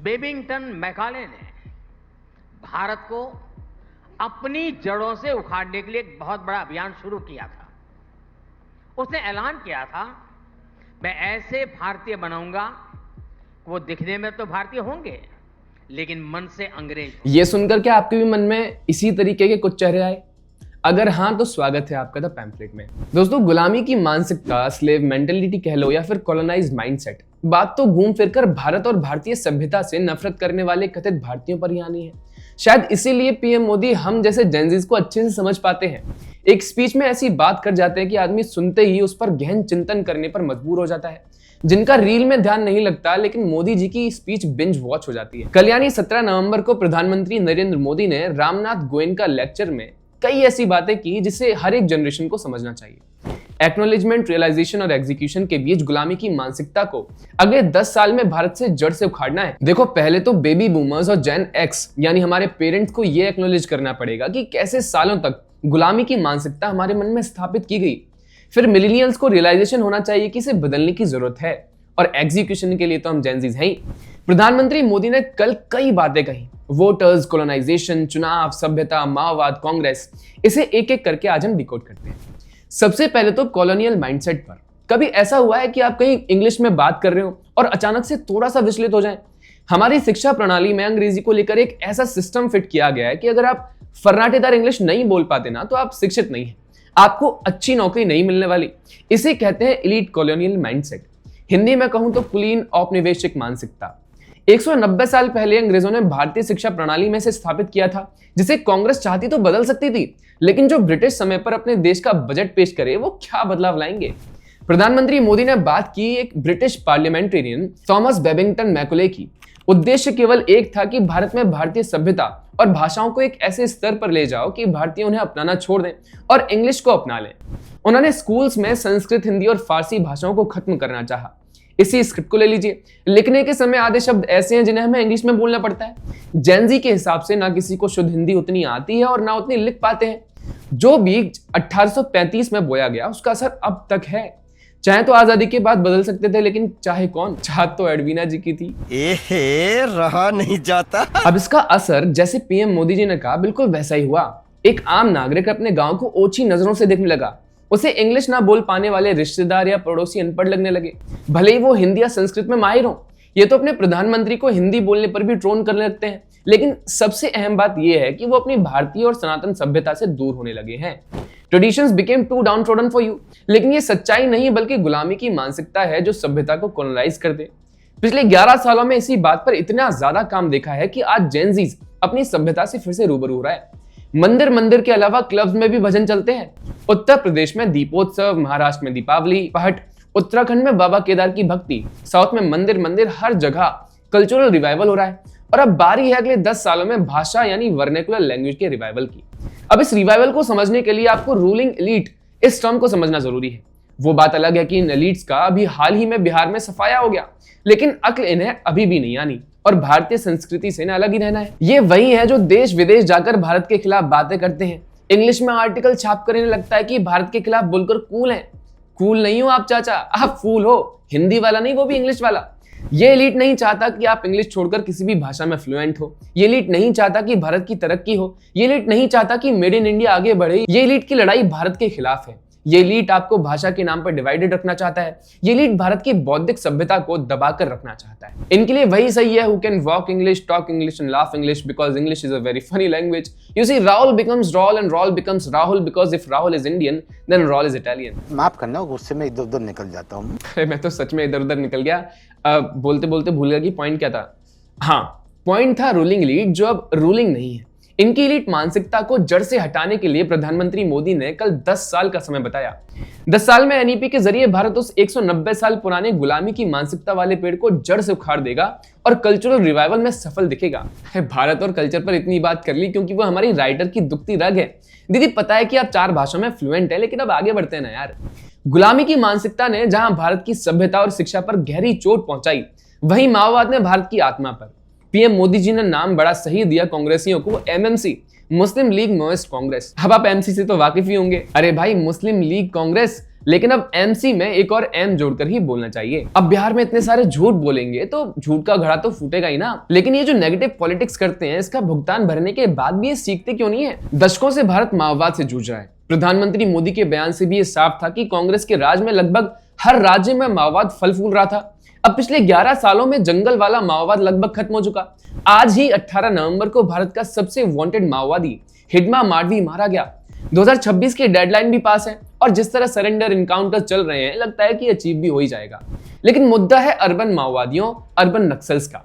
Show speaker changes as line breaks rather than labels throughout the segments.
Babington Macaulay ने भारत को अपनी जड़ों से उखाड़ने के लिए एक बहुत बड़ा अभियान शुरू किया था। उसने ऐलान किया था, मैं ऐसे भारतीय बनाऊंगा, वो दिखने में तो भारतीय होंगे लेकिन मन से अंग्रेज।
ये सुनकर क्या आपके भी मन में इसी तरीके के कुछ चेहरे आए? अगर हाँ तो स्वागत है आपका द पैम्फलेट में। दोस्तों, गुलामी की मानसिकता, स्लेव मेंटेलिटी कह लो या फिर कॉलोनाइज्ड माइंडसेट, बात तो घूम फिरकर भारत और भारतीय सभ्यता से नफरत करने वाले कथित भारतीयों पर ही आनी है। शायद इसीलिए पीएम मोदी हम जैसे जेनजीज को अच्छे से समझ पाते हैं। एक स्पीच में ऐसी बात कर जाते हैं कि आदमी सुनते ही उस पर गहन चिंतन करने पर मजबूर हो जाता है। जिनका रील में ध्यान नहीं लगता, लेकिन मोदी जी की स्पीच बिंज वॉच हो जाती है। कल यानी 17 नवंबर को प्रधानमंत्री नरेंद्र मोदी ने रामनाथ गोयनका लेक्चर में कई ऐसी बातें की जिसे हर एक जनरेशन को समझना चाहिए। एक्नॉलेजमेंट, रियलाइजेशन और एग्जीक्यूशन के बीच गुलामी की मानसिकता को अगले 10 साल में भारत से जड़ से उखाड़ना है। देखो, पहले तो बेबी बूमर्स और जेन एक्स यानी हमारे पेरेंट्स को यह एक्नॉलेज करना पड़ेगा कि कैसे सालों तक गुलामी की मानसिकता हमारे मन में स्थापित की गई। फिर मिलेनियल्स को रियलाइजेशन होना चाहिए कि इसे बदलने की जरूरत है, और एग्जीक्यूशन के लिए तो हम जेनजीज हैं ही। प्रधानमंत्री मोदी ने कल कई बातें कही, वोटर्स, कॉलोनाइजेशन, चुनाव, सभ्यता, माओवाद, कांग्रेस, इसे एक एक करके आज हम डिकोड करते हैं। सबसे पहले तो कॉलोनियल माइंडसेट पर। कभी ऐसा हुआ है कि आप कहीं इंग्लिश में बात कर रहे हो और अचानक से थोड़ा सा विचलित हो जाए? हमारी शिक्षा प्रणाली में अंग्रेजी को लेकर एक ऐसा सिस्टम फिट किया गया है कि अगर आप फर्राटेदार इंग्लिश नहीं बोल पाते ना, तो आप शिक्षित नहीं है, आपको अच्छी नौकरी नहीं मिलने वाली। इसे कहते हैं एलीट कॉलोनियल माइंडसेट। हिंदी में कहूं तो कुलीन औपनिवेशिक मानसिकता। 190 साल पहले अंग्रेजों ने भारतीय शिक्षा प्रणाली में से स्थापित किया था, जिसे कांग्रेस चाहती तो बदल सकती थी, लेकिन जो ब्रिटिश समय पर अपने देश का बजट पेश करे वो क्या बदलाव लाएंगे। प्रधानमंत्री मोदी ने बात की एक British parliamentarian Thomas Babington Macaulay की। उद्देश्य केवल एक था कि भारत में भारतीय सभ्यता और भाषाओं को एक ऐसे स्तर पर ले जाओ कि भारतीय उन्हें अपनाना छोड़ दें और इंग्लिश को अपना लें। उन्होंने स्कूल्स में संस्कृत, हिंदी और फारसी भाषाओं को खत्म करना चाहा। इसी स्क्रिप्ट को ले लीजिए। लिखने के समय आधे शब्द ऐसे हैं जिन्हें हमें इंग्लिश में बोलना पड़ता है। जेनजी के हिसाब से ना किसी को शुद्ध हिंदी उतनी आती है और ना उतनी लिख पाते हैं। जो बीज 1835 में बोया गया उसका असर अब तक है। चाहे तो आजादी के बाद बदल सकते थे, लेकिन चाहे कौन, चाहत तो एडवीना जी की थी।
रहा नहीं जाता।
अब इसका असर, जैसे पीएम मोदी जी ने कहा, बिल्कुल वैसा ही हुआ। एक आम नागरिक अपने गांव को ओछी नजरों से देखने लगा। उसे इंग्लिश ना बोल पाने वाले रिश्तेदार या पड़ोसी अनपढ़ लगने लगे, भले ही वो हिंदी या संस्कृत में माहिर हो। ये तो अपने प्रधानमंत्री को हिंदी बोलने पर भी ट्रोन करने लगते हैं। लेकिन सबसे अहम बात यह है कि वो अपनी भारतीय और सनातन सभ्यता से दूर होने लगे हैं। Traditions became too downtrodden for you. लेकिन ये सच्चाई नहीं बल्कि गुलामी की मानसिकता है जो सभ्यता को कॉलोनाइज कर दे। पिछले 11 सालों में इसी बात पर इतना ज्यादा काम देखा है कि आज जेनजीज अपनी सभ्यता से फिर से रूबरू हो रहा है। मंदिर के अलावा क्लब्स में भी भजन चलते हैं। उत्तर प्रदेश में दीपोत्सव, महाराष्ट्र में दीपावली, पहट, उत्तराखंड में बाबा केदार की भक्ति, साउथ में मंदिर हर जगह कल्चरल रिवाइवल हो रहा है। और अब बारी है अगले 10 सालों में भाषा यानी वर्नाक्युलर लैंग्वेज के रिवाइवल की। अब इस रिवाइवल को समझने के लिए आपको रूलिंग एलीट इस टर्म को समझना जरूरी है। वो बात अलग है कि इन एलीट्स का अभी हाल ही में बिहार में सफाया हो गया, लेकिन अक्ल इन्हें अभी भी नहीं आनी और भारतीय संस्कृति से अलग ही रहना है। ये वही है जो देश विदेश जाकर भारत के खिलाफ बातें करते हैं, इंग्लिश में आर्टिकल छाप कर इन्हें लगता है कि भारत के खिलाफ बोलकर कूल हैं। कूल नहीं हो आप चाचा, आप फूल हो। हिंदी वाला नहीं, वो भी इंग्लिश वाला। ये एलीट नहीं चाहता कि आप इंग्लिश छोड़कर किसी भी भाषा में फ्लुएंट हो। ये एलीट नहीं चाहता कि भारत की तरक्की हो। ये एलीट नहीं चाहता कि मेड इन इंडिया आगे बढ़े। ये एलीट की लड़ाई भारत के खिलाफ है। ये एलीट आपको भाषा के नाम पर डिवाइडेड रखना चाहता है। ये एलीट भारत की बौद्धिक सभ्यता को दबाकर रखना चाहता है। इनके लिए वही सही है who can walk English, talk English and laugh English because English is a very funny language. You see, Rahul becomes Raul and Raul becomes Rahul because if Rahul is Indian then Raul is Italian.
माफ करना, गुस्से में इधर उधर निकल जाता हूँ।
अरे मैं तो सच में इधर उधर निकल गया। बोलते बोलते भूल गया कि पॉइंट क्या था। हाँ, पॉइंट था रूलिंग एलीट जो अब रूलिंग नहीं है। इनकी एलीट मानसिकता को जड़ से हटाने के लिए प्रधानमंत्री मोदी ने कल 10 साल का समय बताया। 10 साल में एनईपी के जरिए भारत उस 190 साल पुराने गुलामी की मानसिकता वाले पेड़ को जड़ से उखाड़ देगा और कल्चरल रिवाइवल में सफल दिखेगा। भारत और कल्चर पर इतनी बात कर ली क्योंकि वो हमारी राइटर की दुखती रग है। दीदी, पता है कि आप 4 भाषाओं में फ्लुएंट है, लेकिन अब आगे बढ़ते हैं ना यार। गुलामी की मानसिकता ने जहां भारत की सभ्यता और शिक्षा पर गहरी चोट पहुंचाई, वहीं माओवाद ने भारत की आत्मा पर। पीएम मोदी जी ने नाम बड़ा सही दिया कांग्रेसियों को, एमएमसी, मुस्लिम लीग माओइस्ट कांग्रेस। अब आप एमसी से तो वाकिफ ही होंगे। अरे भाई, मुस्लिम लीग कांग्रेस, लेकिन अब एमसी में एक और एम जोड़कर ही बोलना चाहिए। अब बिहार में इतने सारे झूठ बोलेंगे तो झूठ का घड़ा तो फूटेगा ही ना। लेकिन ये जो नेगेटिव पॉलिटिक्स करते हैं, इसका भुगतान भरने के बाद भी ये सीखते क्यों नहीं है? दशकों से भारत माओवाद से जूझ रहा है। प्रधानमंत्री मोदी के बयान से भी ये साफ था कि कांग्रेस के राज में लगभग हर राज्य में माओवाद फल फूल रहा था। अब पिछले 11 सालों में जंगल वाला माओवाद लगभग खत्म हो चुका। आज ही 18 नवंबर को भारत का सबसे वांटेड माओवादी हिडमा माडवी मारा गया। 2026 की डेडलाइन भी पास है और जिस तरह सरेंडर इनकाउंटर चल रहे हैं, लगता है कि अचीव भी हो ही जाएगा। लेकिन मुद्दा है अर्बन माओवादियों, अर्बन नक्सल्स का।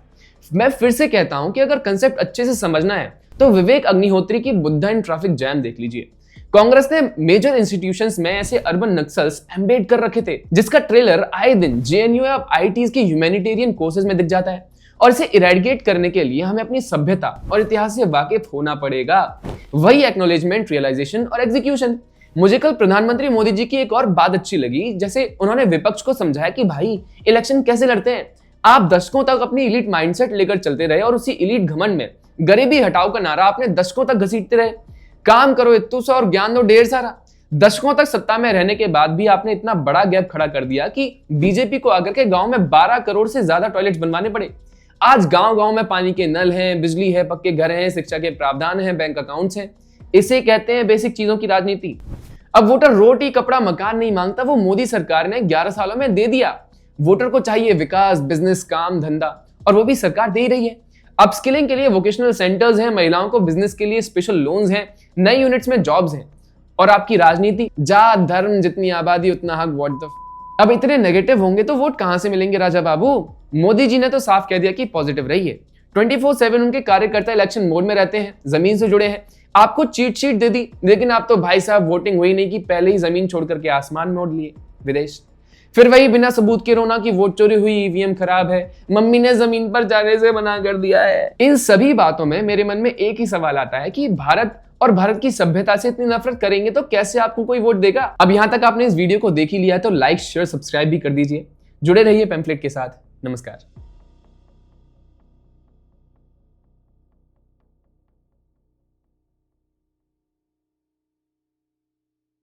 मैं फिर से कहता हूं कि अगर कंसेप्ट अच्छे से समझना है तो विवेक अग्निहोत्री की बुद्धा इन ट्रैफिक जैम देख लीजिए। कांग्रेस ने मेजर इंस्टीट्यूशंस में ऐसे अर्बन नक्सल्स एम्बेड कर रखे थे, जिसका ट्रेलर आए दिन जेएनयू या आईआईटीज की ह्यूमैनिटेरियन कोर्सेज में दिख जाता है। और इसे इरेडिकेट करने के लिए हमें अपनी सभ्यता और इतिहास से वाकिफ होना पड़ेगा। वही एक्नॉलेजमेंट, रियलाइजेशन और एग्जीक्यूशन। मुझे कल प्रधानमंत्री मोदी जी की एक और बात अच्छी लगी, जैसे उन्होंने विपक्ष को समझाया कि भाई, इलेक्शन कैसे लड़ते हैं। आप दशकों तक अपनी इलीट माइंडसेट लेकर चलते रहे और उसी इलीट घमंड में गरीबी हटाओ का नारा आपने दशकों तक घसीटते रहे। काम करो इत्तू सा और ज्ञान दो ढेर सारा। दशकों तक सत्ता में रहने के बाद भी आपने इतना बड़ा गैप खड़ा कर दिया कि बीजेपी को आकर के गांव में 12 करोड़ से ज्यादा टॉयलेट्स बनवाने पड़े। आज गांव-गांव में पानी के नल हैं, बिजली है, पक्के घर हैं, शिक्षा के प्रावधान हैं, बैंक अकाउंट्स हैं। इसे कहते हैं बेसिक चीजों की राजनीति। अब वोटर रोटी, कपड़ा, मकान नहीं मांगता, वो मोदी सरकार ने 11 सालों में दे दिया। वोटर को चाहिए विकास, बिजनेस, काम, धंधा, और वो भी सरकार दे ही रही है। अपस्किलिंग के लिए वोकेशनल सेंटर्स हैं, महिलाओं को बिजनेस के लिए स्पेशल लोन्स हैं, नए यूनिट्स में जॉब्स हैं। और आपकी राजनीति, जात धर्म, जितनी आबादी उतना हक, व्हाट द। अब इतने नेगेटिव होंगे तो वोट कहां से मिलेंगे राजा बाबू? मोदी जी ने तो साफ कह दिया कि पॉजिटिव रहिए। 24/7 उनके कार्यकर्ता इलेक्शन मोड में रहते हैं, जमीन से जुड़े हैं। आपको चीट शीट दे दी, लेकिन आप तो भाई साहब वोटिंग हुई नहीं कि पहले ही जमीन छोड़ करके आसमान में उड़ लिए विदेश। फिर वही बिना सबूत के रोना कि वोट चोरी हुई, ईवीएम खराब है, मम्मी ने जमीन पर जाने से मना कर दिया है। इन सभी बातों में मेरे मन में एक ही सवाल आता है कि भारत और भारत की सभ्यता से इतनी नफरत करेंगे तो कैसे आपको कोई वोट देगा? अब यहां तक आपने इस वीडियो को देख ही लिया है तो लाइक, शेयर, सब्सक्राइब भी कर दीजिए। जुड़े रहिए पैम्फलेट के साथ। नमस्कार।